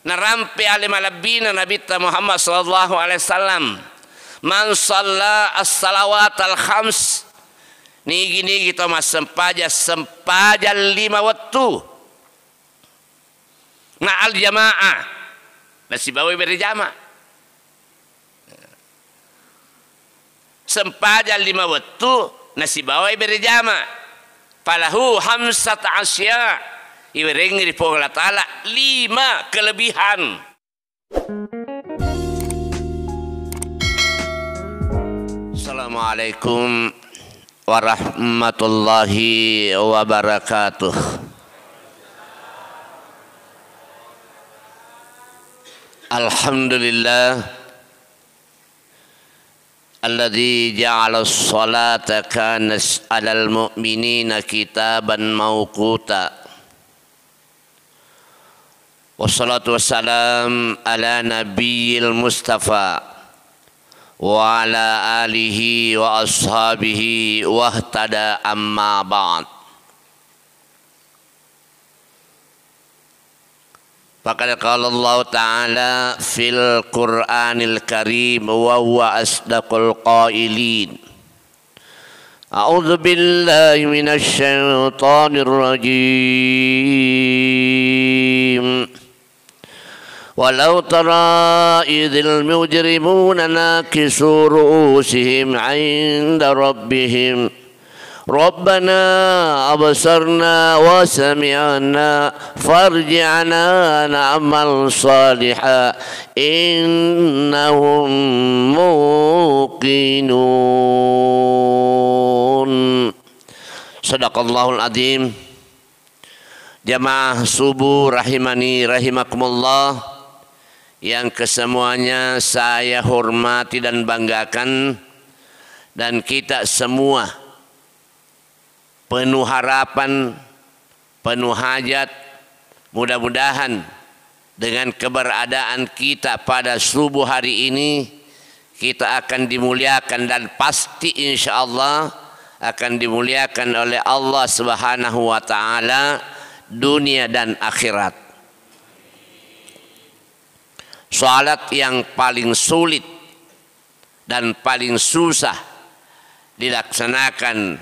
narampe ale malabina Nabi Muhammad sallallahu alaihi wasallam, man shalla as-salawat al-khams nigi to mas sempaja 5 waktu ma'al jamaah nasi bawa berjamaah sempaja 5 waktu nasi bawa berjamaah falahu hamsat asya iwering di Allah Ta'ala 5 kelebihan. Assalamualaikum warahmatullahi wabarakatuh. Alhamdulillah alladzi ja'ala as-salata kanat 'alal mu'minina kitaban mawquta. Wassalatu wassalam ala nabiyil mustafa wa ala alihi wa ashabihi wahtada amma ba'd. Faqad qala Allah Ta'ala fil Qur'anil Karim wa huwa asdaqul qailin. A'udzu billahi minasy syaithanir rajim. Walau tara idzil mujrimuna nakisu ru'usihim 'inda rabbihim Rabbana absarna wa sami'na farji'na na'mal salihan innahum muqinun. Sadaqallahul azim. Jamaah subuh rahimani rahimakumullah, yang kesemuanya saya hormati dan banggakan, dan kita semua penuh harapan, penuh hajat, mudah-mudahan dengan keberadaan kita pada subuh hari ini kita akan dimuliakan dan pasti insya Allah akan dimuliakan oleh Allah Subhanahu wa Ta'ala dunia dan akhirat. Salat yang paling sulit dan paling susah dilaksanakan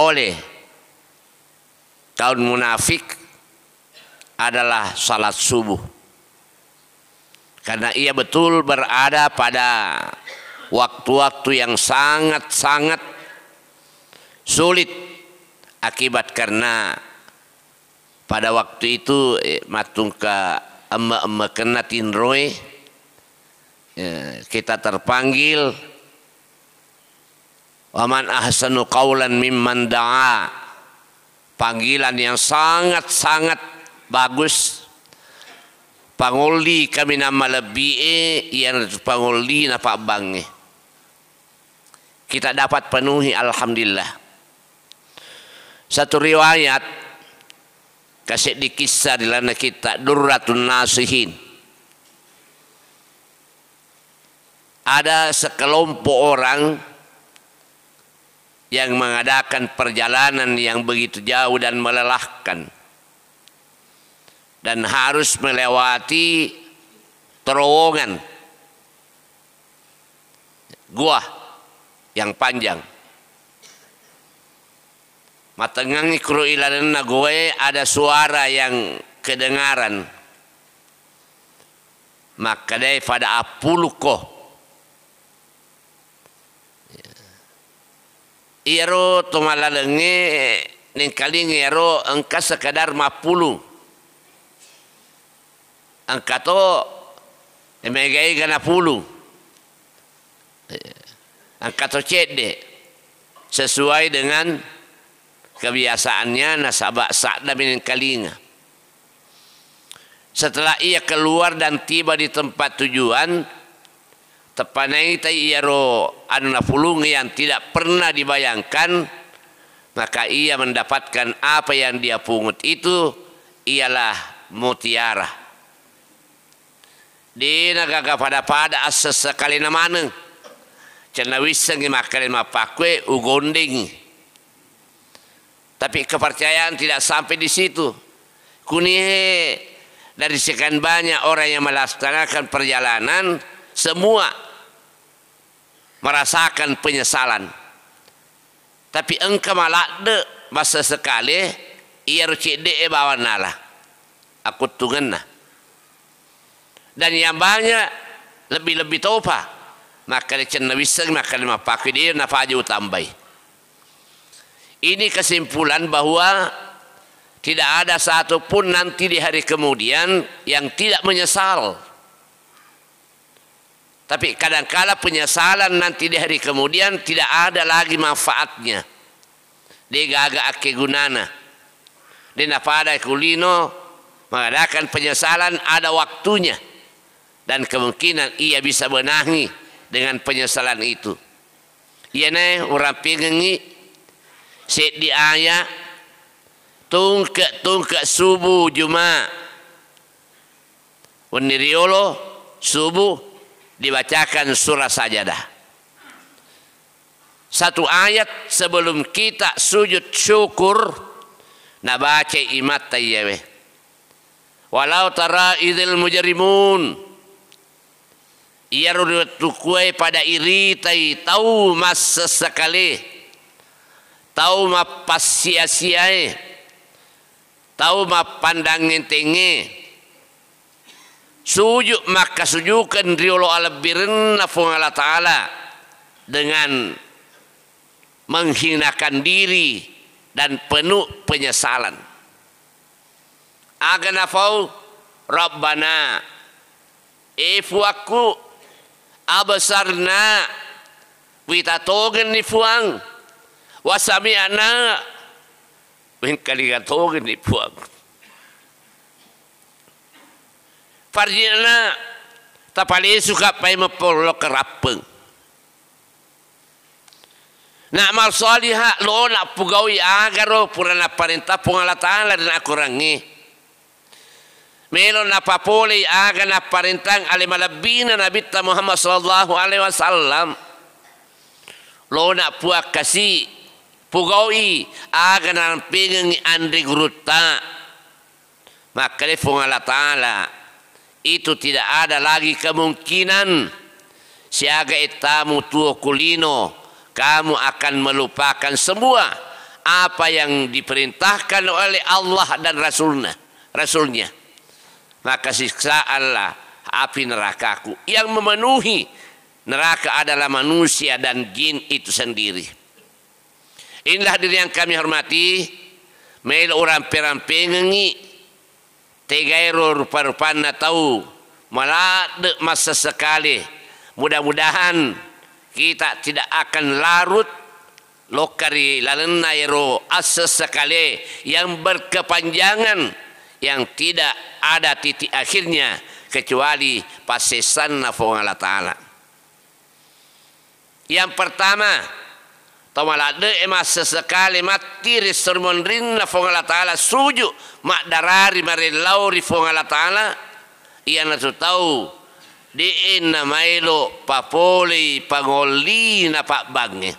oleh kaum munafik adalah salat subuh, karena ia betul berada pada waktu-waktu yang sangat-sangat sulit, akibat karena pada waktu itu matung ke emma kena tinroy, kita terpanggil waman ahsanu qawlan mimman da'a, panggilan yang sangat-sangat bagus. Panguli kami nama lebih yang panguli napa bange kita dapat penuhi, alhamdulillah. Satu riwayat kasih dikisah di lana kita Durratun Nasihin, ada sekelompok orang yang mengadakan perjalanan yang begitu jauh dan melelahkan, dan harus melewati terowongan gua yang panjang. Matengangi kru ilanana gue ada suara yang kedengaran, maka dai pada apuluh ko iro tumalalenge ning kaling iro angka sekadar 50 angka to emegai gana puluh angka to cede sesuai dengan kebiasaannya nasabak sa'da min kalinga. Setelah ia keluar dan tiba di tempat tujuan, tepanai tayyaro anuna pulung yang tidak pernah dibayangkan, maka ia mendapatkan apa yang dia pungut itu ialah mutiara. Di nagaga pada asa sekali namane cenah wiseng makan mapakwe ugondeng. Tapi kepercayaan tidak sampai di situ. Kunihe dari sekian banyak orang yang melaksanakan perjalanan, semua merasakan penyesalan. Tapi engkau malah de masa sekali ia rucik de bawa nala. Aku tungan nah. Dan yang banyak lebih-lebih topa. Maka dia cina wisang maka dia pakai dia napa aja utambai. Ini kesimpulan bahwa tidak ada satupun nanti di hari kemudian yang tidak menyesal. Tapi kadang-kala penyesalan nanti di hari kemudian tidak ada lagi manfaatnya. Dia agak ake gunana. Dia napa ada kulino mengadakan penyesalan ada waktunya. Dan kemungkinan ia bisa benahi dengan penyesalan itu. Ia ne orang pengengi set di ayat tungke subuh Jumat. Waniriolo subuh dibacakan surah Sajadah. Satu ayat sebelum kita sujud syukur nabaca imat tayyawe. Walau tara idzil mujrimun ia rutukue pada iri tai tahu mas sesekali tahu ma pas sia-siae tahu ma pandangin tenge sujud maka sujukan riolo alabirin nafung Allah Ta'ala dengan menghinakan diri dan penuh penyesalan. Aganafau Rabbana ifuaku abasarna witatogen ni fuang wasami'ana min kaligatogen ni fuang farjina tapali suka pai mapolo kerapeng na amal salihah lo nak pugawi agaro purana parintah pungala ta'ala dan akurangi melon apa pole aga na parintang alimalabina Nabi Muhammad sallallahu alaihi wasallam lo nak puak kasih pugawi aga na pengengi andri guruta maka lefung Allah Ta'ala itu tidak ada lagi kemungkinan siaga etamu tuo kulino kamu akan melupakan semua apa yang diperintahkan oleh Allah dan Rasulnya. Maka siksa Allah api nerakaku yang memenuhi neraka adalah manusia dan jin itu sendiri. Inilah diri yang kami hormati mel orang perampengengi tegairo rupa-rupana tahu malade masa sekali mudah-mudahan kita tidak akan larut lokari lalennairo asa sekali yang berkepanjangan yang tidak ada titik akhirnya kecuali pasesan nafung Allah Ta'ala. Yang pertama, tamalade emas sesekali mati resormon rin nafung Allah Ta'ala suju mak darari marelau rifung Allah Ta'ala ia natu tahu di inna mailo papoli pangoli na pak bange.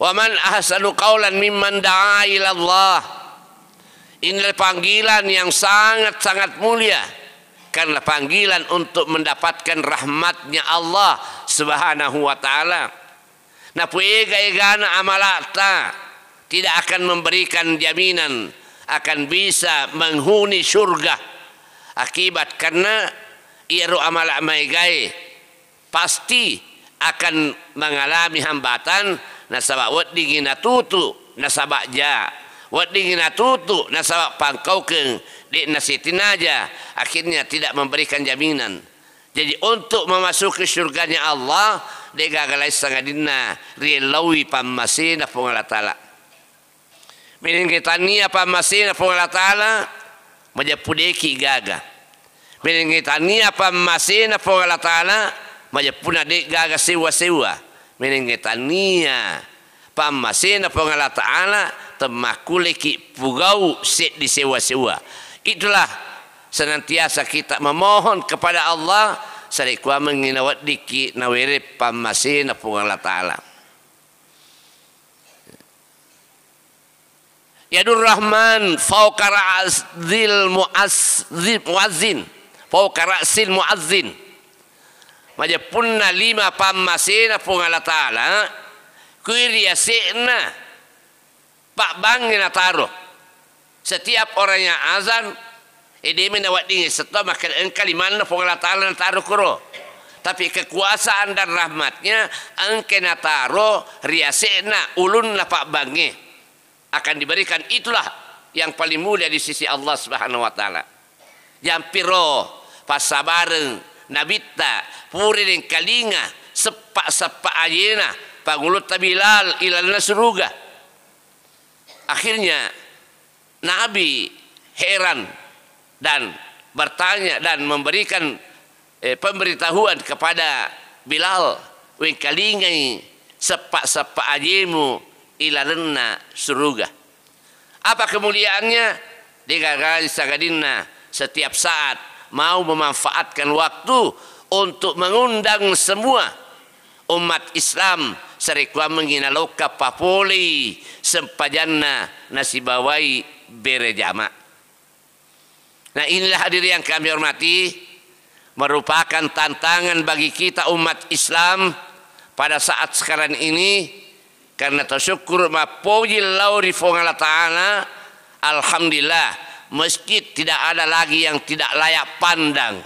Wa man ahsanu qawlan mimman da'a ila Allah. Inilah panggilan yang sangat-sangat mulia karena panggilan untuk mendapatkan rahmatnya Allah Subhanahu wa taala. Nah puega-egana amalata tidak akan memberikan jaminan akan bisa menghuni surga akibat karena iru amal amaigai pasti akan mengalami hambatan. Nasabak wat dingina tutu nasabak ja wat dingina tutu nasabak pangkau ke di nasitin aja akhirnya tidak memberikan jaminan. Jadi untuk memasuki surganya Allah dia gagalai sangadina rilawi pamasina pungala taala minin kita nia pamasina pungala taala majapudeki gaga minin kita nia pamasina pungala taala majapuna dek gaga sewa-sewa minin kita nia pamasina pungala taala temakuleki pugau set di sewa-sewa. Itulah senantiasa kita memohon kepada Allah sarikwa menginawat diki nawere pamasina pungala taala. Yadur Rahman fauqa ra'sil muazzin fauqa ra'sil muazzin. Majapunna lima pamasena pung Allah Ta'ala kuiria se'na pak bangina taruh setiap orang yang azan dia menawat dingin setelah makan engkau limanna pung Allah Ta'ala taruh kuro. Tapi kekuasaan dan rahmatnya engkau taruh riase'na ulun la pak bangi akan diberikan. Itulah yang paling mulia di sisi Allah Subhanahu wa Ta'ala. Jampiro pasabareng nabita puri den kalinga sepak ayena pangulut tabilal ilalna suruga. Akhirnya Nabi heran dan bertanya dan memberikan pemberitahuan kepada Bilal, wen kalingai sepak ajemu ilalna suruga. Apa kemuliaannya? Dikagai sagadinna setiap saat mau memanfaatkan waktu untuk mengundang semua umat Islam sarikwa menginaloka papoli sempajanna nasibawai berejama. Nah, inilah hadirin yang kami hormati, merupakan tantangan bagi kita umat Islam pada saat sekarang ini. Karena tersyukur mapojil lauri Allah Ta'ala, alhamdulillah masjid tidak ada lagi yang tidak layak pandang.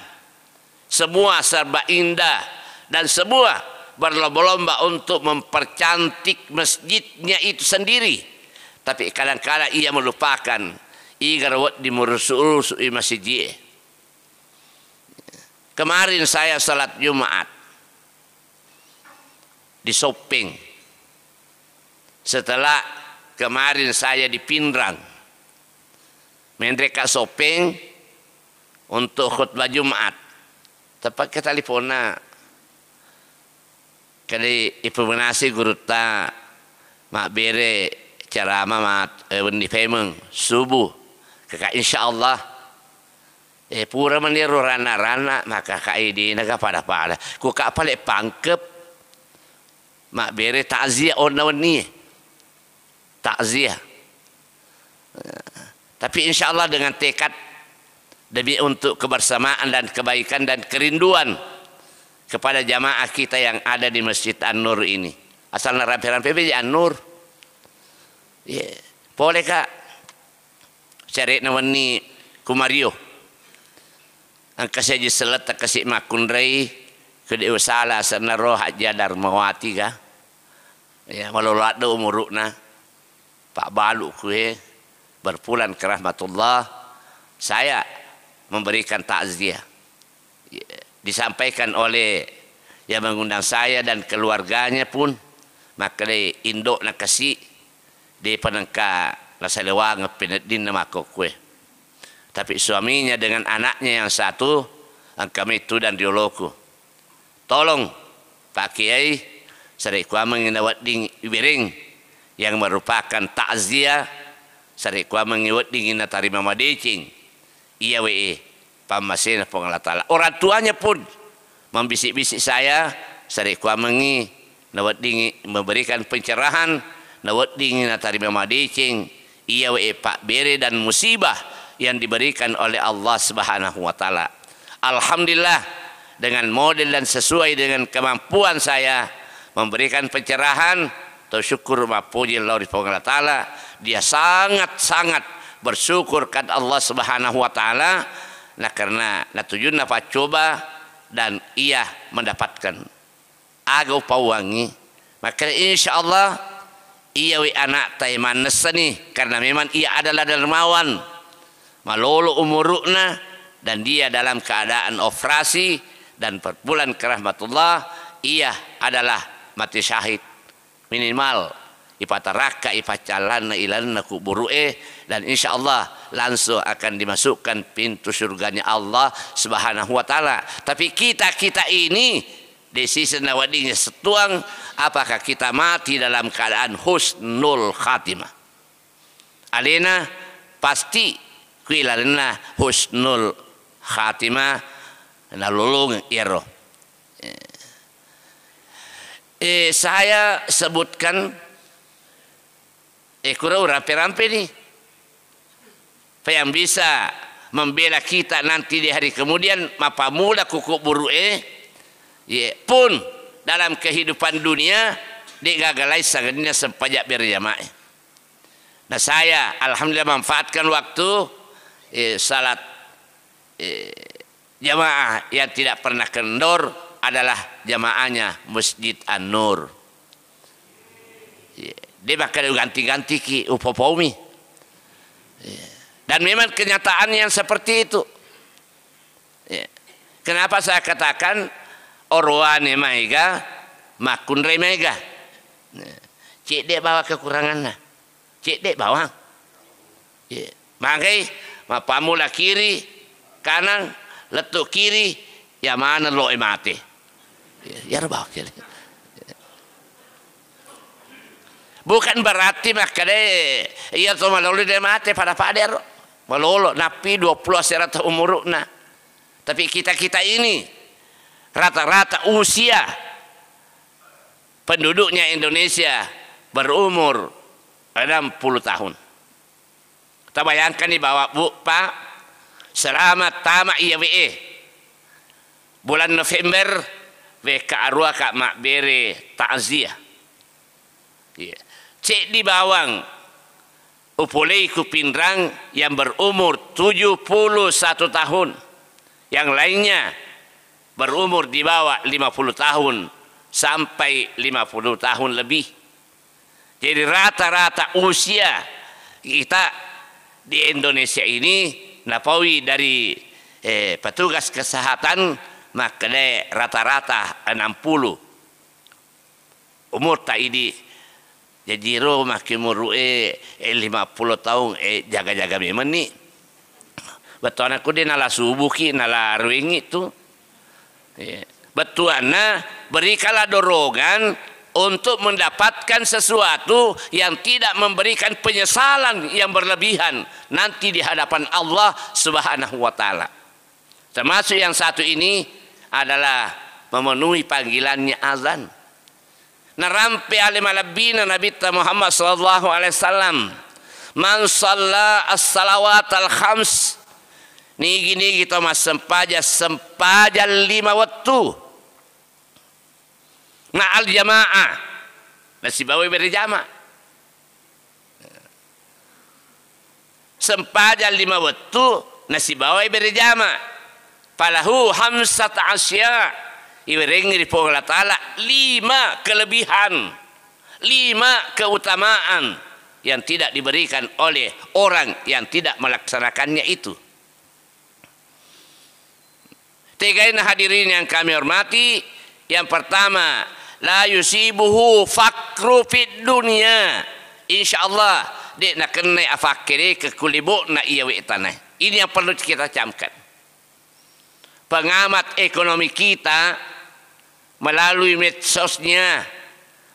Semua serba indah dan semua berlomba-lomba untuk mempercantik masjidnya itu sendiri. Tapi kadang-kadang ia melupakan igarawat di murusu-urusu masjid. Kemarin saya salat Jumat di Sopeng. Setelah kemarin saya di Pindrang, mendreka Sopeng untuk khutbah Jumat. Tepat ke telefona kali informasi guru ta mak bere ceramah mat wendi pemeng subuh kakak insyaallah pura meniru rana-rana maka kaidi naga pada ku kak pale pangkep mak bere takziah ona weni takziah. Tapi insyaallah dengan tekad demi untuk kebersamaan dan kebaikan dan kerinduan kepada jamaah kita yang ada di Masjid An-Nur ini. Asal rampe-rampe be An-Nur. Yeah. Boleh kak cari nawani kumario. Angka saja selat kasih makun rei kede usala sana roh jadar mawati ka. Ya malulat do umurukna. Pak balu kue berpulang ke rahmatullah, saya memberikan takziah. Disampaikan oleh yang mengundang saya dan keluarganya pun, maka de indok nak kasih di penengka lasalewa ngepinedin nama kue. Tapi suaminya dengan anaknya yang satu, kami itu dan dioloku. Tolong Pak Kiai, sarikwa menginawat ding ibiring yang merupakan takziah sarikwa mengiwat dingin tarima madecing iya pamasena pong Allah Ta'ala. Orang tuanya pun membisik-bisik saya sarikwa mengi nawat dingin memberikan pencerahan nawat dingin tarima madecing iya Pak bere dan musibah yang diberikan oleh Allah Subhanahu wa Ta'ala. Alhamdulillah dengan model dan sesuai dengan kemampuan saya memberikan pencerahan. Syukur mapuji Allah Ta'ala, dia sangat-sangat bersyukur kan Allah Subhanahu wa Ta'ala. Nah karena natujun napa coba dan ia mendapatkan agau pawangi, maka insyaallah ia anak taiman nesani karena memang ia adalah dermawan malolo umurukna dan dia dalam keadaan operasi dan berpulang ke rahmatullah. Ia adalah mati syahid minimal ipataraka ipacalana ilanna kuburue dan insyaallah langsung akan dimasukkan pintu surganya Allah Subhanahu wa Ta'ala. Tapi kita ini di sisi nawadinya setuang, apakah kita mati dalam keadaan husnul khatimah? Alena pasti kuilalena husnul khatimah nalulung iro. Saya sebutkan kurang rampe-rampe nih yang bisa membela kita nanti di hari kemudian mapamula kuku burue pun dalam kehidupan dunia digagalai sagadina sempajak berjamaah. Nah saya alhamdulillah manfaatkan waktu salat jamaah yang tidak pernah kendor adalah jamaahnya Masjid An-Nur. Dia bakal ganti-ganti ki upopomi. Dan memang kenyataan yang seperti itu. Kenapa saya katakan orwane maiga makun remega. Cik dek bawa kekurangannya. Cik dek bawa. Makai mapamula kiri kanan letuk kiri ya mana lo mati. Ya bawa kiri. Bukan berarti makanya iya to malolo de mate pada pader malolo napi 20 serata umurna. Tapi kita ini rata-rata usia penduduknya Indonesia berumur 60 tahun. Kita bayangkan di bawah Bu Pak selama tamak IAWE bulan November WK arwah Kak Mak Bere takziah. Cek di bawang upulei kupindrang yang berumur 71 tahun. Yang lainnya berumur di bawah 50 tahun sampai 50 tahun lebih. Jadi rata-rata usia kita di Indonesia ini napawi dari petugas kesehatan makanya rata-rata 60. Umur tak ini jadi roh makin murue 50 tahun jaga-jaga memang ni. Betul aku dia nala subuh ki nala ruing itu. Betul berikanlah dorongan untuk mendapatkan sesuatu yang tidak memberikan penyesalan yang berlebihan nanti di hadapan Allah Subhanahu wa taala. Termasuk yang satu ini adalah memenuhi panggilannya azan. Narampi alim alabina Nabi Muhammad sallallahu alaihi wasallam man shalla as-salawat al-khams nigi kita mas sempaja 5 waktu ma'al jamaah nasi bawa berjamaah sempaja 5 waktu nasi bawa berjamaah falahu hamsat asya iweringi di Allah Ta'ala 5 kelebihan 5 keutamaan yang tidak diberikan oleh orang yang tidak melaksanakannya itu. Tigain hadirin yang kami hormati, yang pertama la yusibuhu fakru fid dunya, insyaallah dia nak kena afakiri ke kulibuk na iya tanah. Ini yang perlu kita camkan. Pengamat ekonomi kita melalui medsosnya,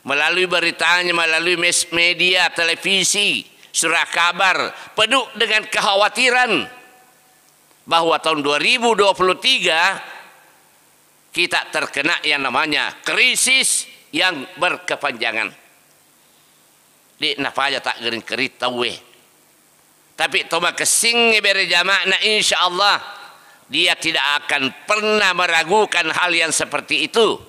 melalui beritanya, melalui media, televisi, surat kabar, penuh dengan kekhawatiran bahwa tahun 2023 kita terkena yang namanya krisis yang berkepanjangan. Di napa aja tak gering kerit tawe. Tapi toma kesing berjamaah na insyaallah dia tidak akan pernah meragukan hal yang seperti itu.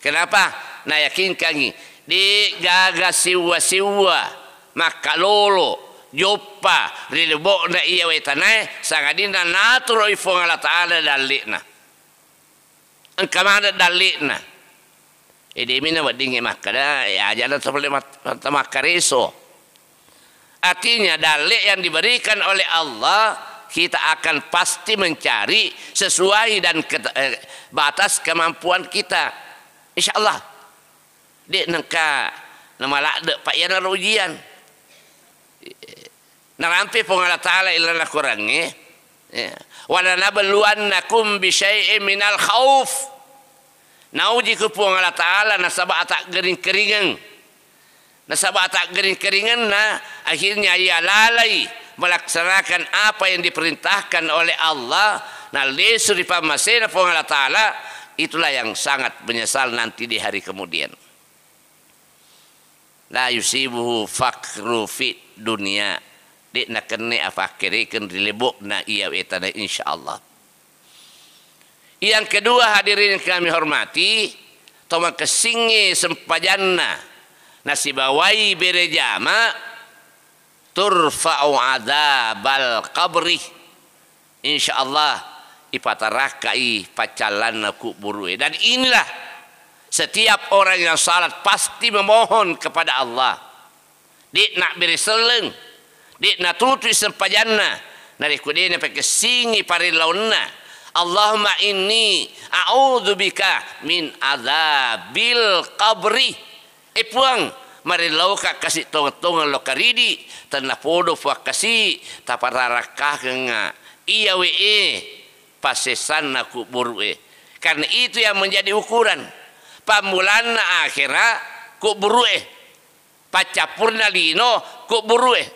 Kenapa? Nah yakin kami di gagas siwa makalolo jopa rilebok na iya wetanai sangadina naturo ifong Allah Ta'ala dalikna engkamana dalikna edemina wadingi makada ya ajaran seperti makareso. Artinya dalik yang diberikan oleh Allah kita akan pasti mencari sesuai dan batas kemampuan kita. InsyaAllah dek nengka nama lakdek pak yana ujian narampi Allah Ta'ala ilana kurangnya wala nabluwannakum bi syai'in minal khauf nauji ku Allah Ta'ala nasabah tak gering-keringan nasabah tak gering-keringan nah akhirnya ia lalai melaksanakan apa yang diperintahkan oleh Allah nah lesu di pamasena Allah Ta'ala. Itulah yang sangat menyesal nanti di hari kemudian. La yusibuhu fakru fit dunia. Dik nak kene afakirikan dilebok na iya wetana insyaallah. Yang kedua hadirin yang kami hormati, toma kesingi sempajanna nasibawai berejama turfa'u adzabal qabri. Insyaallah ipatarakai pacalanna kuburue. Dan inilah setiap orang yang salat pasti memohon kepada Allah. Dik nak beri seleng, dik nak tutui sempajanna, nari kudena pakai singi parilaunna. Allahumma inni a'udzubika min adzabil qabri. Puang marilauka kasih tong-tongan lokaridi tanah podo fuak kasih tapararakah kenga iya pasesan aku burue. Karena itu yang menjadi ukuran pamulana akhirah ku burue, pacapurna lino ku burue.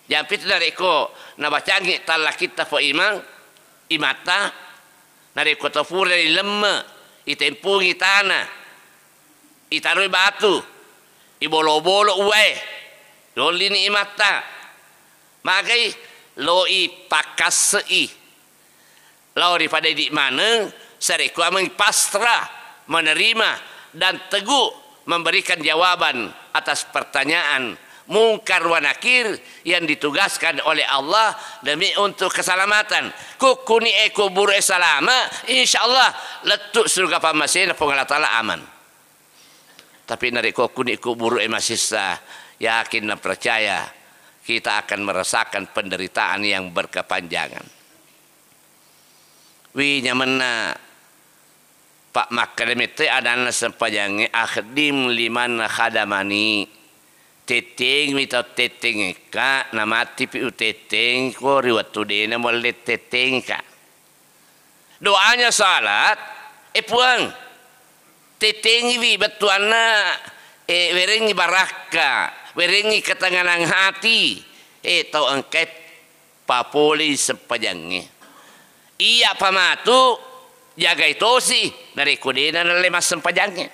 Jampit dari ko nabacangi talak kita fo imang imata dari ko tofur dari lemme itempungi tanah itarui batu ibolo-bolo uwe dolini imata magai loi pakasei lau daripada di mana seriku amang pasrah menerima dan teguh memberikan jawaban atas pertanyaan mungkar wa nakir yang ditugaskan oleh Allah demi untuk keselamatan. Kukuni kubur salama insyaallah letuk surga pamasina pengalat Allah aman. Tapi nari kukuni kubur masih sah, yakin dan percaya kita akan merasakan penderitaan yang berkepanjangan. Wi nyamana Pak Makrimite adalah sempajangi akhdim liman khadamani teteng mita teteng ka namati pi teteng ko riwatu dena molet teteng ka doanya salat puang teteng wi betuana werengi baraka werengi ketenangan hati tau angket papoli sempajangi iya pamatu jaga itu sih dari kudina dan lemas sempajangnya.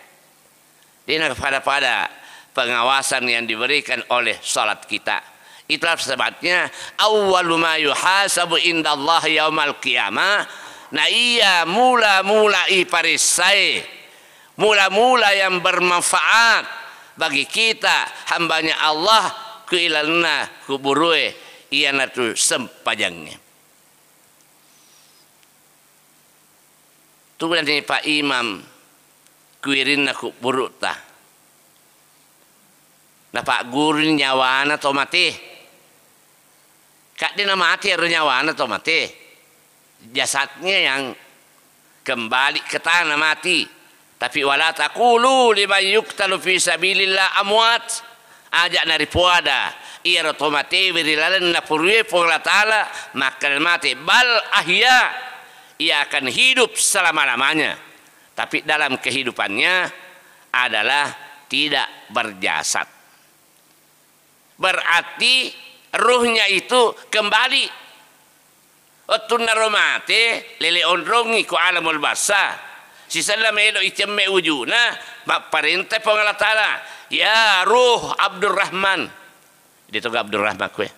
Dina pada pengawasan yang diberikan oleh salat kita. Itulah sebabnya awwalu ma yuhasabu indallah yaumal qiyamah. Nah iya mula-mula iparisai. Mula-mula yang bermanfaat bagi kita hambanya Allah keilalna kuburue iya natu sempajangnya. Tu ni Pak Imam kuirin aku buruk ta. Na Pak Guru nyawana to mati. Kak dia mati harus nyawana to mati. Jasadnya yang kembali ke tanah mati. Tapi wala taqulu liman yuqtalu fi sabilillah amwat. Ajak nari puada. Ia to mati wirilalan na purwe pengala taala makal mati bal ahya. Ia akan hidup selama-lamanya. Tapi dalam kehidupannya adalah tidak berjasad. Berarti ruhnya itu kembali. Otuna romate lele ondrongi ku alamul basa. Sisala melo itemme ujuna perintah pengalat taala. Ya ruh Abdurrahman. Dia tu Abdurrahman kue.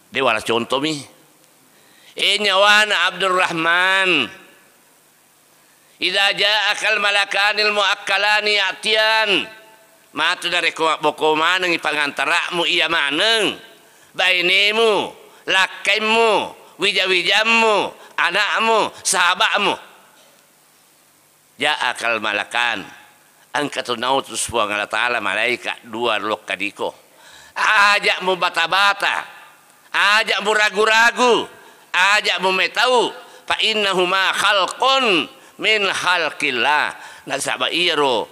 Dia wala contoh mi. Nyawana Abdurrahman idza ja'akal malakanil muakkalani atian matu dari boko maneng pangantaramu iya maneng bainemu lakaimu wija-wijamu anakmu sahabatmu ja'akal malakan angkatun nautus wa ta'ala malaikat dua lok kadiko ajak mu bata-bata ajak mu ragu-ragu ajak tahu fa innahuma khalqun min khalqillah nasaba iro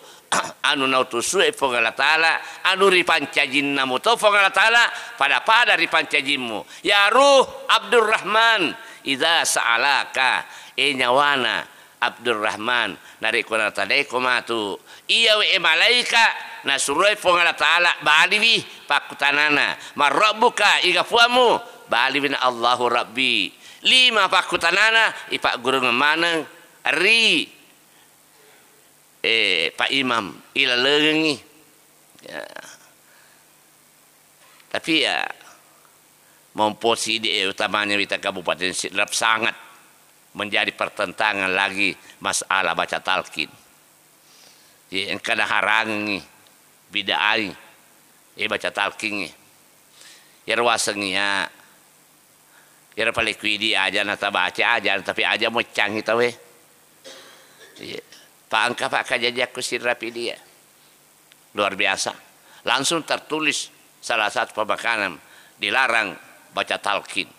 anu nautusue pengala taala anu ripancajin namu to pengala taala pada ripancajinmu ya ruh Abdurrahman idza sa'alaka nyawana Abdurrahman dari kuna tadai komatu iya we malaika nasuruh pengala taala baliwi pakutanana marabbuka igafuamu bali bin Allahu Rabbi lima pakutanana ipak guru memanang ri Pak Imam ila lengi ya. Tapi ya memposisi utamanya kita Kabupaten Sidrap sangat menjadi pertentangan lagi masalah baca talqin. Yang kada harangi bidai baca talqin ya ruasennya ya paling kuidi aja nata baca aja tapi aja mau canggih tahu Pak Angka Pak Kajajaku Sidrap dia luar biasa, langsung tertulis salah satu pemakanan dilarang baca talqin.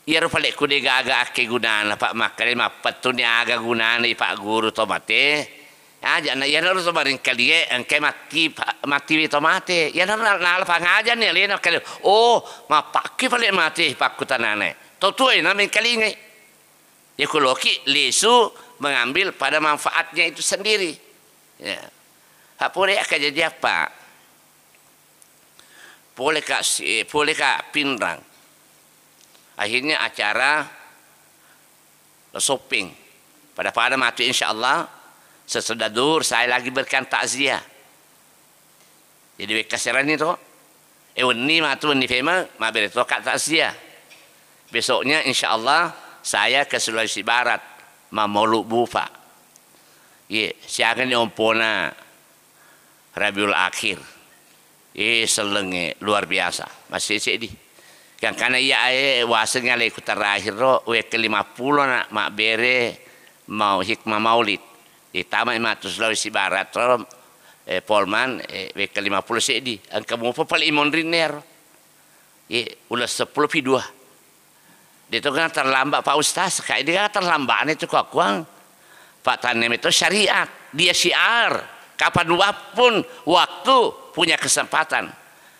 Ya paling kude agak ke gunana Pak makale mapatunya agak gunana Pak guru tomate aja na ya harus baring kali engke mati tomate ya na pangajan ya lena kali oh mapaki paling mati Pak kutanane totuai na men kali ngai ya kuloki lesu mengambil pada manfaatnya itu sendiri ya hak boleh akan jadi apa boleh kak pinrang akhirnya acara shopping pada mati insyaallah sesudah dur saya lagi berikan takziah jadi kasiran itu ini matu ni fema mabere to kak takziah besoknya insyaallah saya ke Sulawesi Barat mamolu bufa siakan ni ompona Rabiul Akhir selenge luar biasa masih sedih kan karena wasengnya leku terakhir ke-50 nak mak bere mau hikmah maulid di taman matu Sulawesi Barat Polman ke-50 sedih angka mau paling imon riner ulas 10 pi 2 itu kan terlambat Pak Ustaz kayak dia terlambat itu kok kuang Pak Tanem itu syariat dia syiar kapan pun waktu punya kesempatan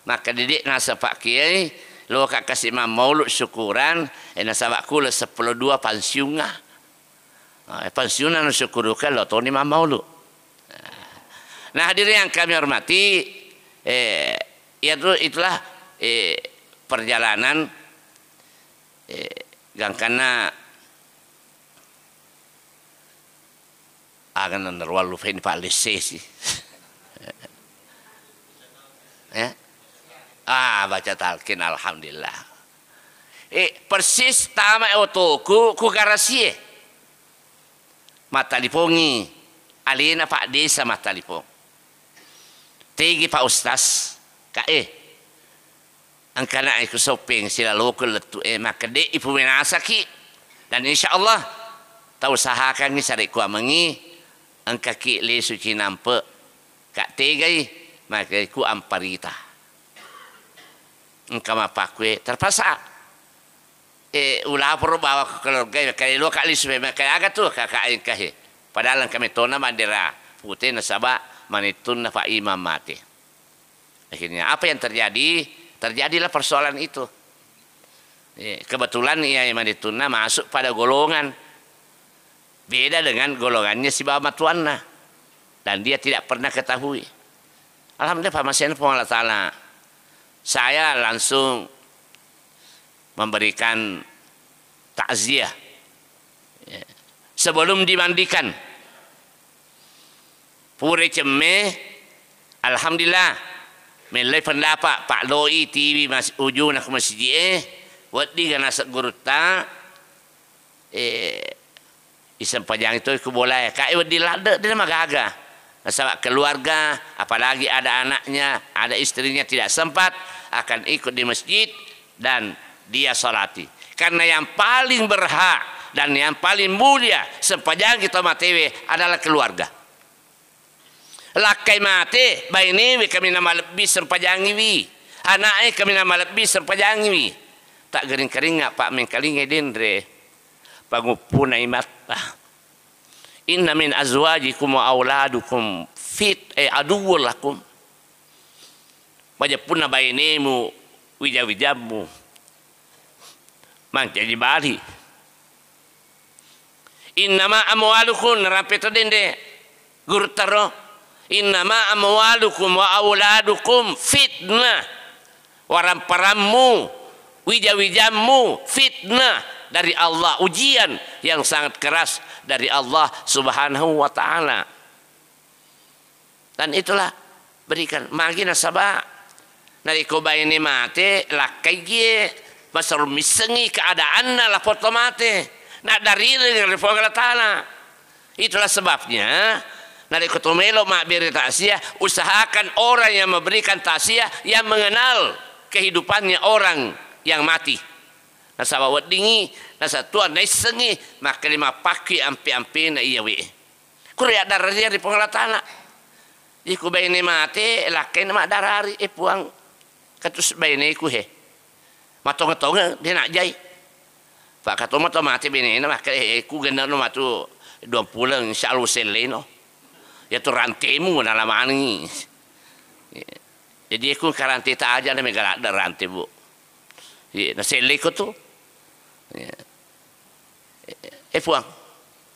maka didik nasa Pak Kiai lo kak kasih maulud syukuran nasa Pak kula 10-2 pensiun pensiunan syukurukan lo toni maulud. Nah hadirin yang kami hormati itulah perjalanan yang karena akan nerwalu fain Pak Lesesi ya baca talqin alhamdulillah persis tama otoku ku garasie matalipongi alina Pak Desa matalipong tegi Pak Ustaz angkana aku shopping sila lokal letu maka de ipu menasaki dan insyaallah tahu usahakan ni sari ku amengi angka ki le suci nampe kak tegai maka ku amparita engka mapakwe terpaksa ulah perlu bawa ke keluarga kali lo kali supaya maka agak tu kakak engkahe padahal kami tona bandera putih nasaba manitun na Pak Imam mati akhirnya apa yang terjadilah persoalan itu kebetulan yang manituna masuk pada golongan beda dengan golongannya si Bama Tuanna dan dia tidak pernah ketahui. Alhamdulillah Pak Masyan Allah Ta'ala saya langsung memberikan takziah sebelum dimandikan pure ceme alhamdulillah melai pendapat Pak Loi TV mas ujung nak masjid wadi kana segurta isem panjang itu ku boleh kai wadi lada dia magaga nasabak keluarga apalagi ada anaknya ada istrinya tidak sempat akan ikut di masjid dan dia salati karena yang paling berhak dan yang paling mulia sepanjang kita matewe adalah keluarga lakai mate baini kami nama lebih sempajangi wi anaknya kami nama lebih sempajangi wi tak gering-kering Pak mengkalinge dendre pangupuna imata inna min azwajikum wa auladukum aduwwul lakum majapuna bainemu wija-wijamu mang jadi bali innama amwalukum rapeta dende gurtaro innama amwalukum wa auladukum fitnah waram-parammu wija-wijamu fitnah dari Allah ujian yang sangat keras dari Allah Subhanahu wa taala dan itulah berikan magi nasabah Nari ko ba ini mate lakai gie masar misengi keadaan lah foto mate. Nak dari dengan reform tanah. Itulah sebabnya nari ko tumelo mak beri taksiah, usahakan orang yang memberikan taksiah yang mengenal kehidupannya orang yang mati. Nasa bawat dingi, nasa tuan nai sengi, maka lima paki ampi-ampi na iya we. Kurya darahnya di pengelatana. Iku bayi ni mati, lakai nama darari, puang katus bayi ni iku he. Matong-matong dia nak jai. Pak kata matong mati bini, maka iku genda no matu 20 insyaallah seleno. Ya tu rantemu dalam ani. Jadi iku karanti tak aja na megala ada rantai bu. Ya, na seleko tu. Puang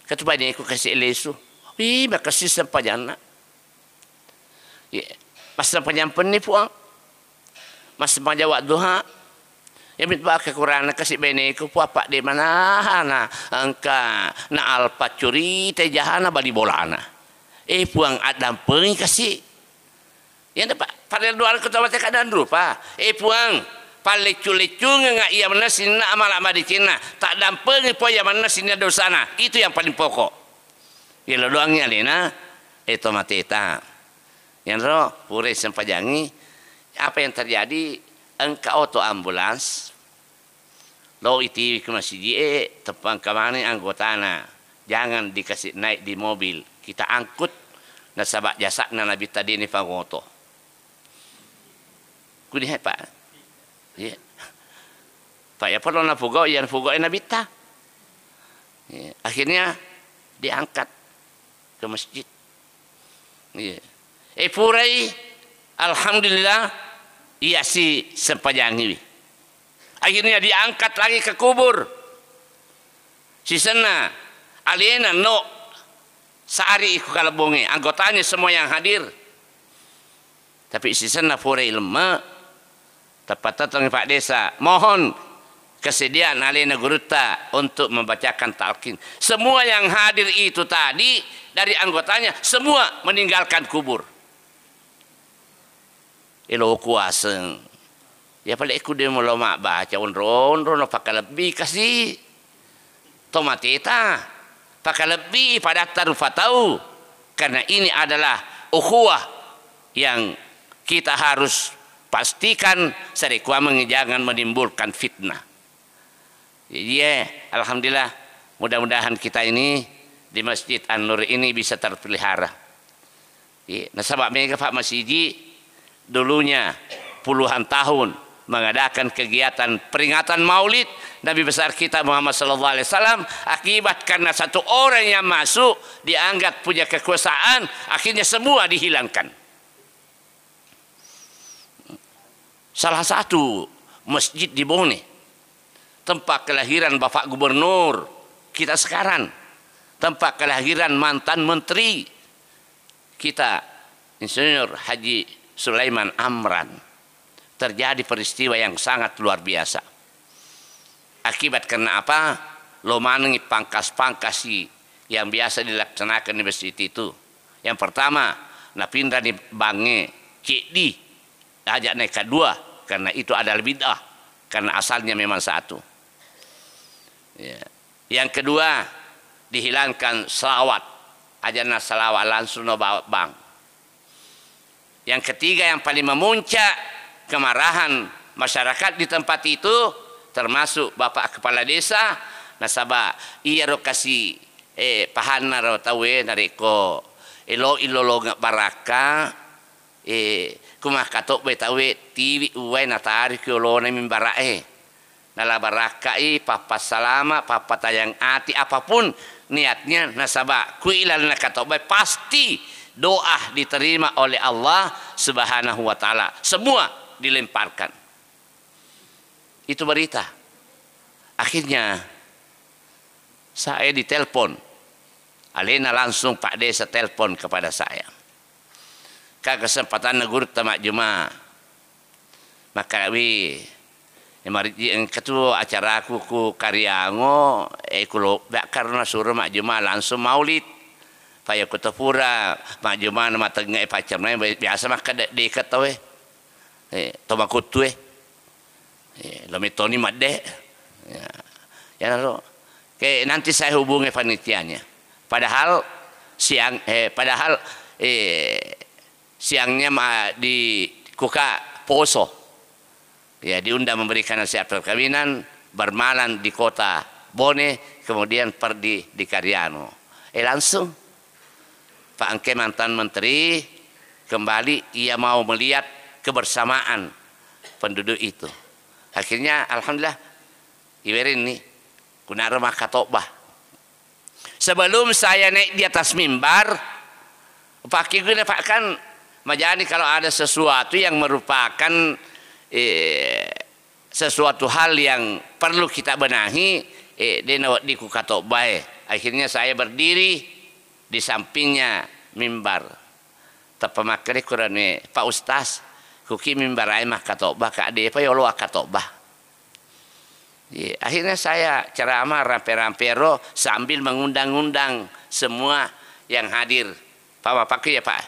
kata bayi iku kasih lesu. Ih, makasih sampai jana. Masa penyampan ni puang. Masa menjawab duha. Ya minta kekurangan kasih bene ku apa di mana na angka na alpa curi teh jahana bali bolana. Puang adam pengi kasih. Ya dapat pada dua kata baca keadaan rupa. Puang palecu-lecu ngak ia mana sina amal amal di Cina. Tak dampengi po ya mana sina dosana. Itu yang paling pokok. Ya lo doangnya lena itu mateta. Yang roh pure sempajangi apa yang terjadi engkau auto ambulans lo itu ke masjid tepang kemana anggotana jangan dikasih naik di mobil kita angkut nasabak jasa na nabi tadi ni fagoto kuni pak ya pak ya perlu na fugo yang fugo nabi ta akhirnya diangkat ke masjid ya purai alhamdulillah iya si sempajangi akhirnya diangkat lagi ke kubur si sana aliena no sehari iku kalabonge anggotanya semua yang hadir tapi si sana purai lemah tepat datang Pak Desa mohon kesediaan aliena guruta untuk membacakan talqin semua yang hadir itu tadi dari anggotanya semua meninggalkan kubur. Elo kuasa. Ya paling ikut dia mula mak baca unron no pakai lebih kasih. Tomateta pakai lebih pada tarufa tahu karena ini adalah ukhuwah yang kita harus pastikan serikwa jangan menimbulkan fitnah. Jadi alhamdulillah mudah-mudahan kita ini di Masjid An-Nur ini bisa terpelihara. Nah sebab mereka Pak Masjid dulunya puluhan tahun mengadakan kegiatan peringatan Maulid Nabi besar kita Muhammad sallallahu alaihi wasallam akibat karena satu orang yang masuk dianggap punya kekuasaan akhirnya semua dihilangkan. Salah satu masjid di Bone tempat kelahiran Bapak Gubernur kita sekarang, tempat kelahiran mantan menteri kita Insinyur Haji Sulaiman Amran, terjadi peristiwa yang sangat luar biasa. Akibat karena apa? Lo manengi pangkas-pangkas yang biasa dilaksanakan di masjid itu. Yang pertama, na pindah di bange cedi ajak naik kedua karena itu adalah bid'ah karena asalnya memang satu. Ya. Yang kedua, dihilangkan selawat ajana selawat langsung no bang. Yang ketiga yang paling memuncak kemarahan masyarakat di tempat itu termasuk Bapak Kepala Desa nasabah iya ro kasih pahana ro tawe nariko ilo ngak baraka kumah katok be tawe tiwi uwe natari ke lo na mimbarae nala baraka papa salama papa tayang ati apapun niatnya nasabah kuilal na katok be pasti doa diterima oleh Allah Subhanahu wa taala. Semua dilemparkan. Itu berita. Akhirnya saya ditelepon. Alena langsung Pak Desa telepon kepada saya. Kesempatan negur tamak juma. Maka yang ketua acara aku ku Karyango kulo karena suruh mak juma langsung maulid. Paya kota pura mak juma nama tengah pacar biasa maka dekat tahu toma kutue lametoni madde ya lalu nanti saya hubungi panitianya padahal siangnya di kuka poso ya diundang memberikan nasihat perkawinan bermalam di kota Bone kemudian pergi di Karyano langsung Pak Angke mantan menteri kembali ia mau melihat kebersamaan penduduk itu akhirnya alhamdulillah iwerin nih kunara makatobah sebelum saya naik di atas mimbar Pak Kigun Pak kan majani kalau ada sesuatu yang merupakan sesuatu hal yang perlu kita benahi di kukatobah akhirnya saya berdiri di sampingnya mimbar tapamakre kurane Pak Ustaz kuki mimbar ay makatobah ka ade pa yolo akatobah akhirnya saya ceramah rampe-rampero sambil mengundang-undang semua yang hadir Pak ya Pak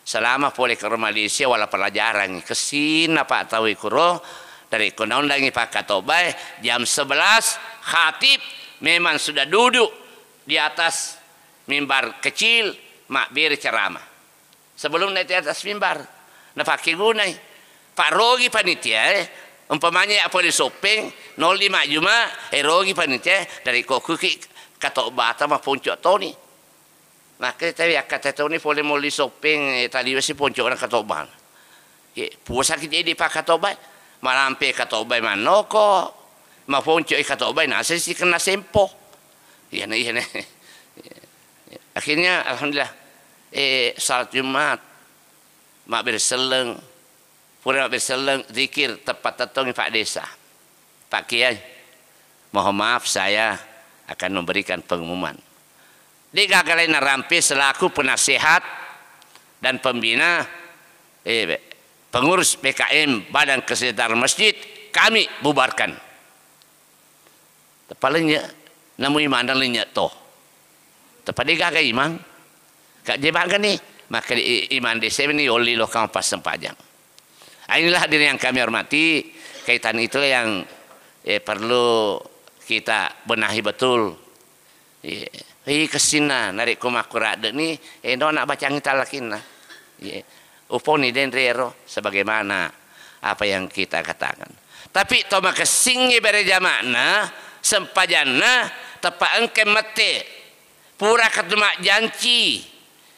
selama boleh ke Malaysia wala pelajaran kesina Pak tahu ikuro dari undang-undangi Pak Katobah jam 11 khatib memang sudah duduk di atas mimbar kecil makbir ceramah sebelum naik di atas mimbar nah Pak Kigunai Pak Rogi panitia umpamanya apa di sopeng 05 Juma Rogi panitia dari kokuki Katobah sama puncak Tony nah kita ya kata Tony boleh mau di sopeng tadi si puncak orang Katobah puasa kita di Pak Katobah malampe Katobah manoko ma puncak Katobah nasi si kena sempo iya nih akhirnya alhamdulillah salat Jumat mak berseleng pura berseleng zikir tepat tetongi Pak Desa Pak Kiai mohon maaf saya akan memberikan pengumuman di Gagalena Rampe selaku penasihat dan pembina pengurus BKM Badan Kesejahteraan Masjid kami bubarkan tepalnya namu iman dan linya toh tepadi gagai iman kak jebakan nih maka iman desa ini oli lokal pas sempajang inilah hadirin yang kami hormati kaitan itulah yang perlu kita benahi betul kesina narik kumakurade nih no nak baca ngita lakina uponi den rero sebagaimana apa yang kita katakan tapi toma kesingi bereja makna sempajana tepa engke mete pura ketumak janci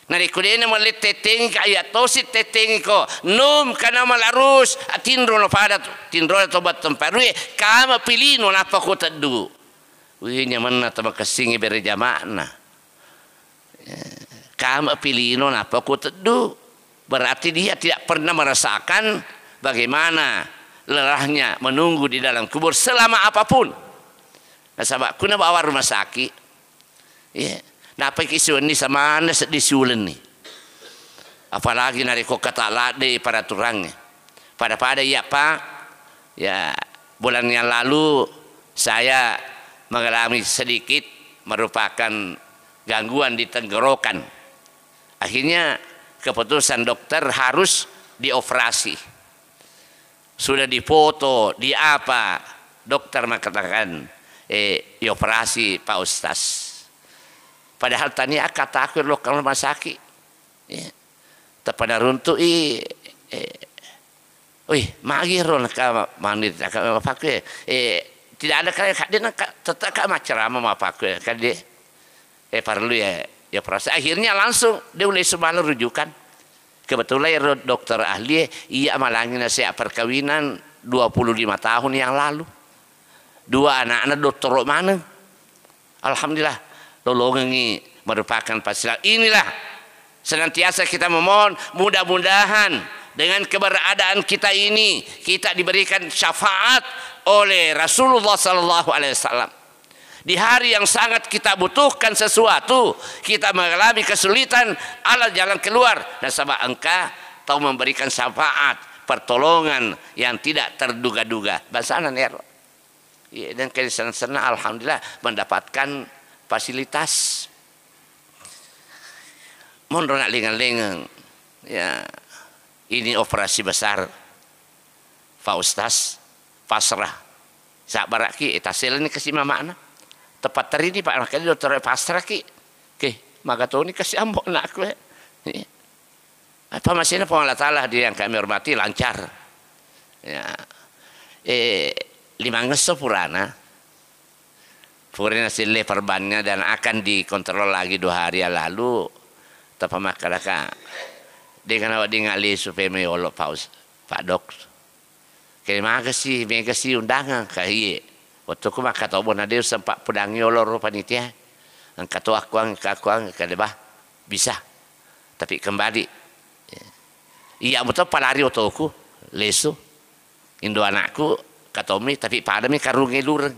nari kudena mali tetengi kaya tosit tetengi ko num kana malarus atinro no pada tinro tobat temparue kama pilino napa ko tedu winya manna tama kesingi bereja makna kama pilino napa ko tedu berarti dia tidak pernah merasakan bagaimana lelahnya menunggu di dalam kubur selama apapun nah sahabat kuna bawa rumah sakit napa kisu ini sama anda disulen nih apalagi nariko kata lade para turangnya pada ya Pak ya bulan yang lalu saya mengalami sedikit merupakan gangguan di tenggorokan akhirnya keputusan dokter harus dioperasi sudah difoto di apa dokter mengatakan dioperasi Pak Ustaz padahal tani kata aku lokal rumah sakit tepada runtuh magiron ka manit ka pakai tidak ada kaya dia tetap ka macam apa pakai kan dia perlu ya proses akhirnya langsung dia mulai semalam rujukan kebetulan dokter ahli ia malangin saya perkawinan 25 tahun yang lalu dua anak-anak dokter mana alhamdulillah lolongi merupakan pasilan inilah senantiasa kita memohon mudah-mudahan dengan keberadaan kita ini kita diberikan syafaat oleh Rasulullah sallallahu alaihi wasallam di hari yang sangat kita butuhkan sesuatu kita mengalami kesulitan ala jalan keluar dan sama engkau tahu memberikan syafaat pertolongan yang tidak terduga-duga basanan ya dan kesana alhamdulillah mendapatkan fasilitas mohon nak lengang-lengang ya ini operasi besar Pak Ustaz pasrah sabar ki etasil ni kasih mama na tepat tadi ni Pak makanya dokter pasrah ki ke maka tu ni kasih ambok nak aku apa masihnya Allah Ta'ala dia yang kami hormati lancar ya lima ngeso purana sile perbannya dan akan dikontrol lagi 2 hari lalu tapi makalaka dengan awak dengali supaya meolok Pak Dok terima kasih undangan kahie waktu aku maka tahu bona dia sempat pedangi olor panitia angkat aku kadebah bisa tapi kembali iya betul palari otoku lesu indo anakku katomi tapi pada mi karungi lureng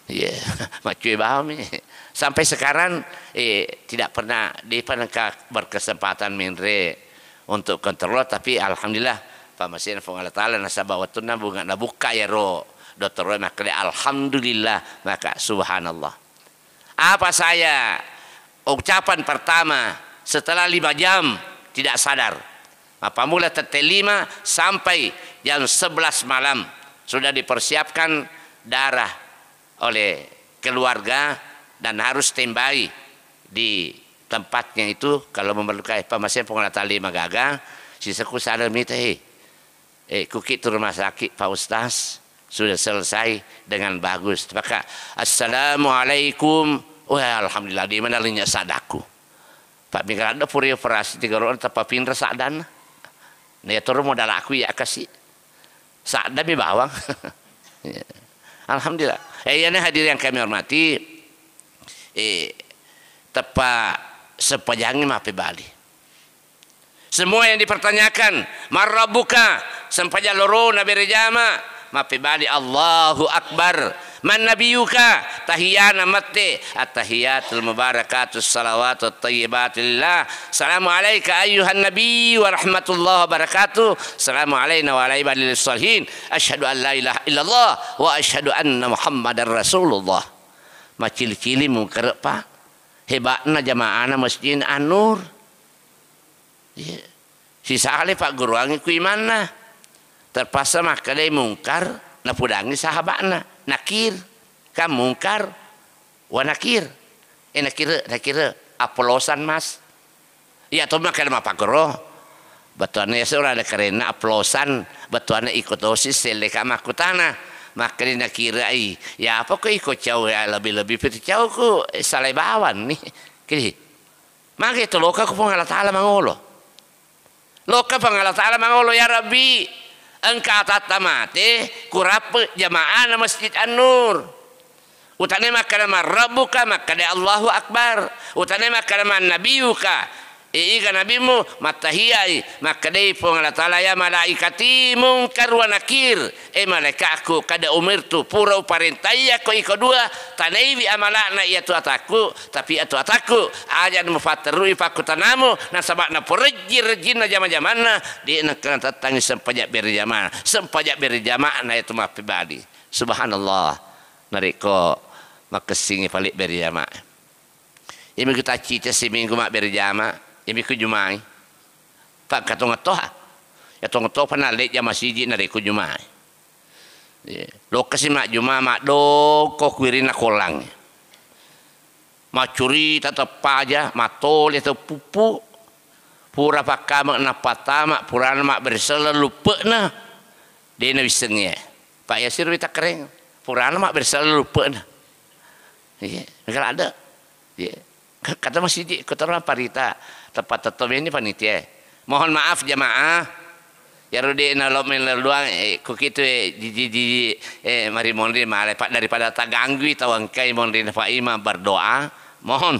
iya macui bahami sampai sekarang tidak pernah berkesempatan minre untuk kontrol tapi alhamdulillah Pak Masih Allah Ta'ala nasabah waktu bunga nabuka ya ro dokter maka alhamdulillah maka subhanallah apa saya ucapan pertama setelah 5 jam tidak sadar apabila tertelima sampai jam 11 malam sudah dipersiapkan darah oleh keluarga dan harus standby di tempatnya itu kalau memerlukan pemasian pengelolaan 5 gaga sisaku sadar minta kukit ke rumah sakit Pak Ustaz sudah selesai dengan bagus maka assalamualaikum alhamdulillah di mana linya sadaku Pak Minggal ada puri operasi 3 orang tanpa pindah sadan nih turun modal aku ya kasih sadan mi bawang alhamdulillah ini hadir yang kami hormati tepat sepanjangnya maaf Bali semua yang dipertanyakan marrabuka sampai loro nabi rejama maaf Bali Allahu Akbar man nabiyuka tahiyana mati at-tahiyatul mubarakatus salawatut thayyibatillah assalamu alayka ayyuhan nabiy wa rahmatullahi wa barakatuh assalamu alayna wa ala ibadillah salihin asyhadu an la ilaha illallah wa asyhadu anna muhammadar rasulullah macil-cili mungker Pak hebatna jamaahna masjid An-Nur sisa kali Pak guru angi ku imana terpaksa makadai mungkar na pudangi sahabatna nakir kam mungkar wa nakir nakir aplosan mas ya to makan apa guru batuannya seorang ada karena aplosan batuannya ikut dosis seleka makutana makanya nakira ya apa kok ikut jauh ya lebih peti jauh ku salai bawan nih kiri maka itu loka ku Allah Ta'ala mangolo loka Allah Ta'ala mangolo ya Rabbi engkau tatamate kurap jamaah na masjid An-Nur utane makalama rabbuka makade Allahu Akbar utane makalama nabiyuka iga nabimu matahiyai makade Allah Ta'ala ya malaikati mungkar wa nakir malaikaku kada umirtu pura uparintaya ko iko dua tanaiwi amalana iatu ataku tapi atu ataku ajan mufattaru ifakutanamu nasabakna porejir-rejina jama-jamana di nakana tatangi sempajak berjamaah na itu mah pribadi subhanallah nariko makesingi balik berjamaah ini kita cita seminggu mak berjamaah ini ku jumai Pak katong toha ya tong toha pernah lek jam masjid nari ku jumai lokasi mak jumah mak do ko kwirina kolang mak curi tetap aja mak tol itu pupu pura pakka mak napata mak purana mak bersela lupa na dia na bisengnya Pak Yasir kita kering purana mak bersela lupa na kalau ada kata masjid kotoran parita tempat tetap ini panitia mohon maaf jamaah ya rudi nalok melerduang kukitu di mari mondri male Pak daripada tak ganggu tawangkai mondri Pak Imam berdoa mohon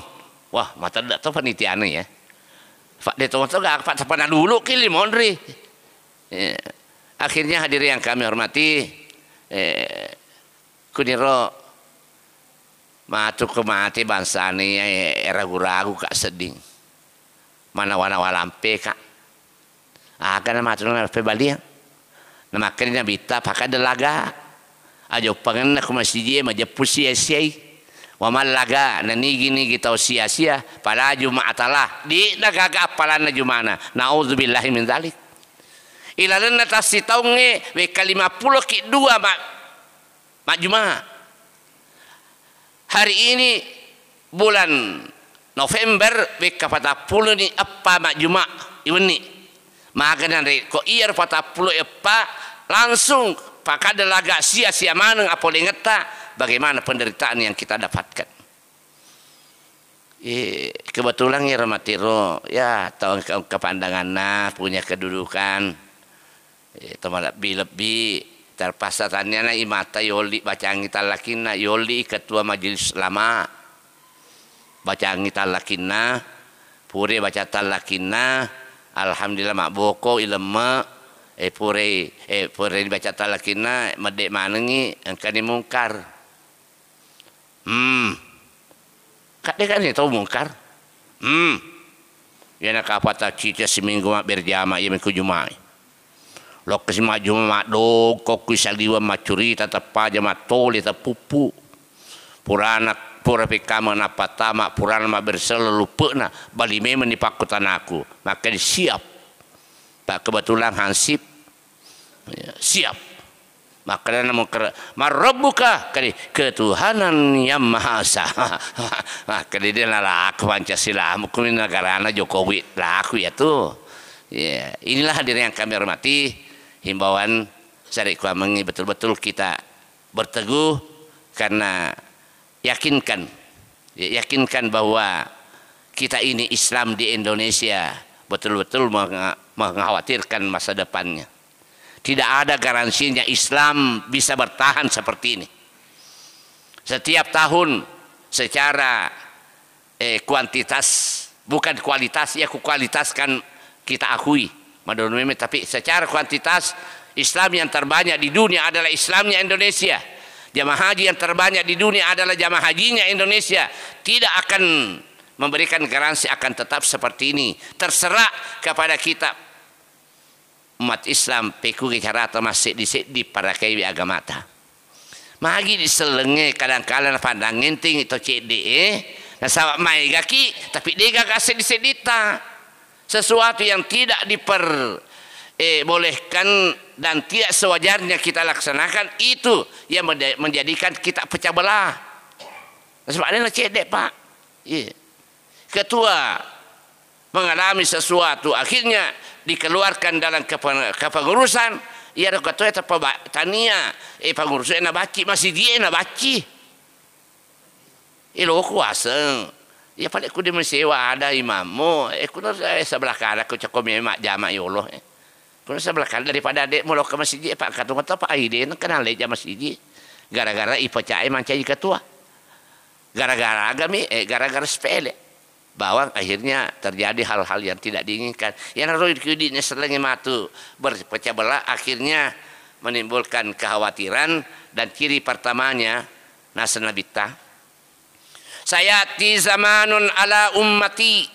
wah mata dak tahu panitia ya Pak de tahu gak Pak pernah dulu kili mondri akhirnya hadirin yang kami hormati kuniro matuk kemati bangsa ini ragu-ragu kak seding mana wana-walampe kak karena matuk lampe baliang nama akhirnya bita pakai delaga ajo pengen aku masjid majepu sia-sia wamal laga nani kita sia-sia pada jumat atalah di nagaga apalan jumana naudzubillahi min dzalik Ilalan atas si taunge weka 50 ki 2 mak Jumat. Hari ini bulan November weka 40 ni apa mak Jumat iweni. Maka nanti ko iar 40 apa langsung pakada laga sia-sia maneng apa ngeta bagaimana penderitaan yang kita dapatkan. Kebetulan ya Ramatiro ya tahu kepandangan nah punya kedudukan itu lebih terpasatannya na imata yoli bacaan kita lakina yoli ketua majelis ulama bacaan kita lakina pure baca talakina alhamdulillah mak boko ilmu pure baca talakina medek manengi angkani mungkar kadek kan itu mungkar ya nak apa tak cita seminggu mak berjamaah ya minggu Jumat lo kasi maju mak do kok kisah diwa macuri tetap aja mak toli tetap pupu purana pura pekama na patama purana mak berselalu pena bali memang dipakutan aku maka siap pak kebetulan hansip siap maka nama marabbuka kali ketuhanan yang maha esa maka dia lah aku Pancasila mungkin negarana Jokowi lah aku ya tuh ya inilah hadirin yang kami hormati himbauan Syariq Kuamengi betul-betul kita berteguh karena yakinkan bahwa kita ini Islam di Indonesia betul-betul mengkhawatirkan masa depannya. Tidak ada garansinya Islam bisa bertahan seperti ini. Setiap tahun secara kuantitas bukan kualitas ya kualitas kan kita akui tapi secara kuantitas Islam yang terbanyak di dunia adalah Islamnya Indonesia. Jamaah haji yang terbanyak di dunia adalah jamaah hajinya Indonesia. Tidak akan memberikan garansi akan tetap seperti ini. Terserah kepada kita umat Islam peku cara atau masih di para kaya agama ta. Magi diselenge kadang-kadang pandang ngenting itu CDE nah sawak mai gaki tapi dia kasih disedita sesuatu yang tidak diperbolehkan dan tidak sewajarnya kita laksanakan itu yang menjadikan kita pecah belah. Sebabnya CDE Pak. Ketua mengalami sesuatu akhirnya dikeluarkan dalam kepengurusan ia ada ketua tania pengurusan na baci masih dia na baci ilo kuasa ya pada ku dimensewa ada imamu kuno sebelah kanan ku cakomi mak jama ya Allah kuno sebelah kanan daripada adek mulu ke masjid Pak kata Pak ide kenal leja masjid gara-gara ipacai mancai ketua gara-gara agami gara-gara sepele bahwa akhirnya terjadi hal-hal yang tidak diinginkan. Yang roid kudinya selengi matu berpecah belah akhirnya menimbulkan kekhawatiran dan ciri pertamanya nasana bitta. Sayati zamanun ala ummati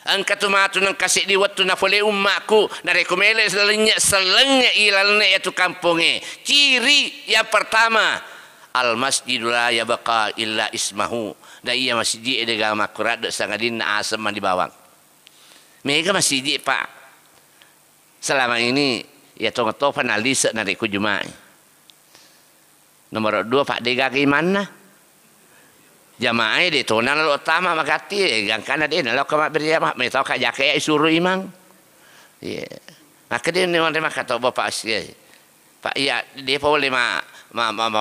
angkatumatun ang kasih di waktu nafole ummaku narekomele selengnya ilalnya itu kampungnya. Ciri yang pertama al masjidul la yabqa illa ismahu. Dan ia masjid ada agama kurat sangadin asam di bawang. Mereka masjid Pak. Selama ini ya tong-tong analisa dari Jumat. Nomor 2 Pak Dega ke mana? Jamaah dia tonal utama makati gang kana dia lalu kemak berjamaah metau kajak ya suruh imang. Ya. Maka dia ni kata bapak sekali. Pak ya dia boleh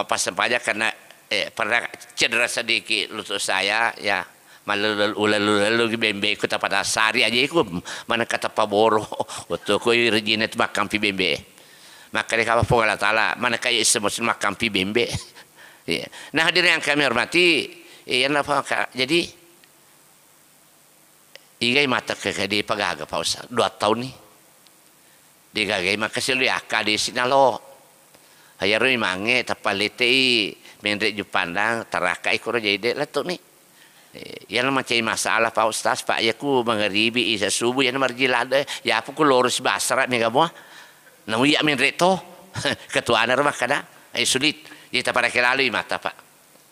pasang pajak karena pernah cedera sedikit lutut saya ya lalu bembe ikut pada sari aja ikut mana kata paboro waktu kau rejinet makam pi bembe maka dia kata Allah Taala mana kayak semua makam pi bembe nah hadirin yang kami hormati jadi igai mata ke dia pagaga pausa 2 tahun ni dia gagai maka selalu akad di sini lo hayarui mange tapalete mendek jupandang teraka ikut jadi letuk ni yang macam masalah Pak Ustaz Pak yaku mengeribi isa subuh yang marjilada ya apa ku lurus basrat ni kamu namu ya mendek to ketua ana rumah kada sulit kita pada kelalu mata Pak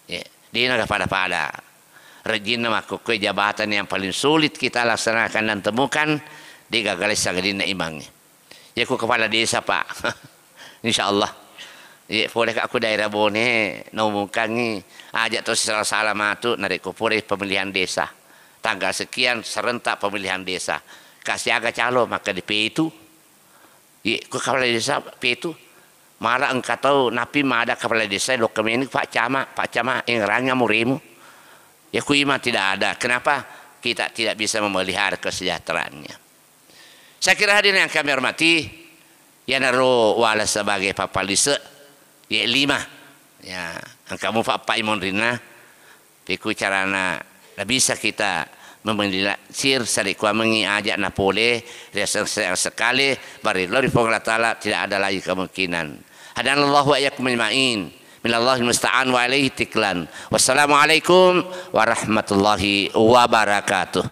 dia nak pada rejin nama ku jabatan yang paling sulit kita laksanakan dan temukan di gagal sagadina imangnya Ya aku kepala desa Pak. Insya Allah. Ya boleh aku daerah Bone naumumkan ni ajak tu salah matu narik kupure pemilihan desa. Tanggal sekian serentak pemilihan desa. Kasih agak calo maka di itu. Ya ku kepala desa itu. Malah engkau tahu napi ada kepala desa lo kami ini Pak Camat yang rangnya murimu. Ya ku iman tidak ada. Kenapa? Kita tidak bisa memelihara kesejahteraannya. Saya kira hadirin yang kami hormati, ya naruh wala sebagai papalise. Ya 5 ya kamu Pak Imon Rina piku carana tak bisa kita memendilacir sarikwa mengiajak napole sekali bari lori Allah Ta'ala tidak ada lagi kemungkinan hadanallahu wa iyyakum ajma'in minallahil musta'an wa alaihi tiklan wassalamualaikum warahmatullahi wabarakatuh.